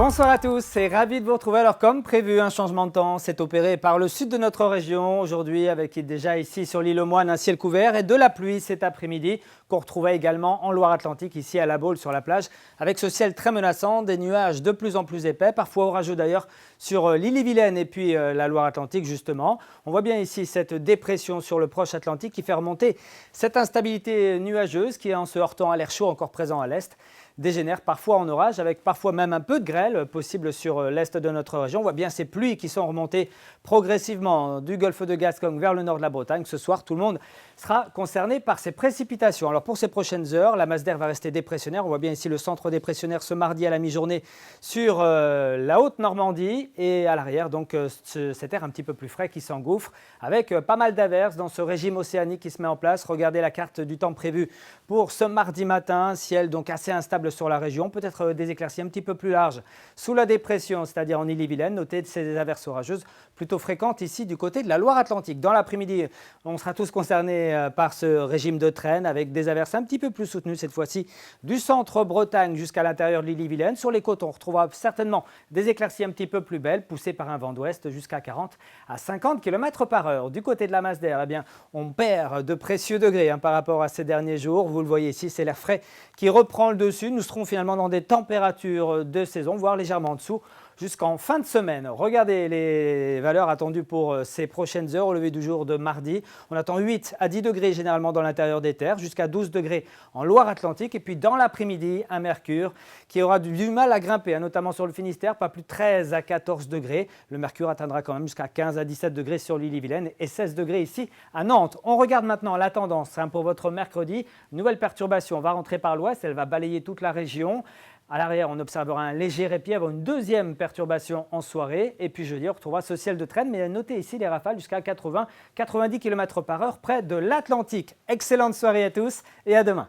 Bonsoir à tous, c'est ravi de vous retrouver. Alors comme prévu, un changement de temps s'est opéré par le sud de notre région aujourd'hui avec déjà ici sur l'île aux Moines un ciel couvert et de la pluie cet après-midi qu'on retrouvait également en Loire-Atlantique ici à La Baule sur la plage avec ce ciel très menaçant, des nuages de plus en plus épais, parfois orageux d'ailleurs sur l'île-et-Vilaine et puis la Loire-Atlantique justement. On voit bien ici cette dépression sur le proche Atlantique qui fait remonter cette instabilité nuageuse qui en se heurtant à l'air chaud encore présent à l'est dégénère parfois en orage avec parfois même un peu de grêle possible sur l'est de notre région. On voit bien ces pluies qui sont remontées progressivement du golfe de Gascogne vers le nord de la Bretagne. Ce soir, tout le monde sera concerné par ces précipitations. Alors pour ces prochaines heures, la masse d'air va rester dépressionnaire. On voit bien ici le centre dépressionnaire ce mardi à la mi-journée sur la Haute-Normandie et à l'arrière, donc cet air un petit peu plus frais qui s'engouffre avec pas mal d'averses dans ce régime océanique qui se met en place. Regardez la carte du temps prévu pour ce mardi matin, ciel donc assez instable sur la région, peut-être des éclaircies un petit peu plus larges sous la dépression, c'est-à-dire en Ille-et-Vilaine. Notez ces averses orageuses plutôt fréquentes ici du côté de la Loire-Atlantique. Dans l'après-midi, on sera tous concernés par ce régime de traîne avec des averses un petit peu plus soutenues cette fois-ci du centre Bretagne jusqu'à l'intérieur de l'Ille-et-Vilaine. Sur les côtes, on retrouvera certainement des éclaircies un petit peu plus belles poussées par un vent d'ouest jusqu'à 40 à 50 km/h. Du côté de la masse d'air, eh bien, on perd de précieux degrés par rapport à ces derniers jours. Vous le voyez ici, c'est l'air frais qui reprend le dessus. Nous serons finalement dans des températures de saison, voire légèrement en dessous, jusqu'en fin de semaine. Regardez les valeurs attendues pour ces prochaines heures au lever du jour de mardi. On attend 8 à 10 degrés généralement dans l'intérieur des terres, jusqu'à 12 degrés en Loire-Atlantique. Et puis dans l'après-midi, un mercure qui aura du mal à grimper, notamment sur le Finistère, pas plus de 13 à 14 degrés. Le mercure atteindra quand même jusqu'à 15 à 17 degrés sur l'Ille-et-Vilaine et 16 degrés ici à Nantes. On regarde maintenant la tendance pour votre mercredi. Nouvelle perturbation va rentrer par l'ouest, elle va balayer toute la région. À l'arrière, on observera un léger répit avant une deuxième perturbation en soirée. Et puis jeudi, on retrouvera ce ciel de traîne. Mais notez ici les rafales jusqu'à 80-90 km/h près de l'Atlantique. Excellente soirée à tous et à demain.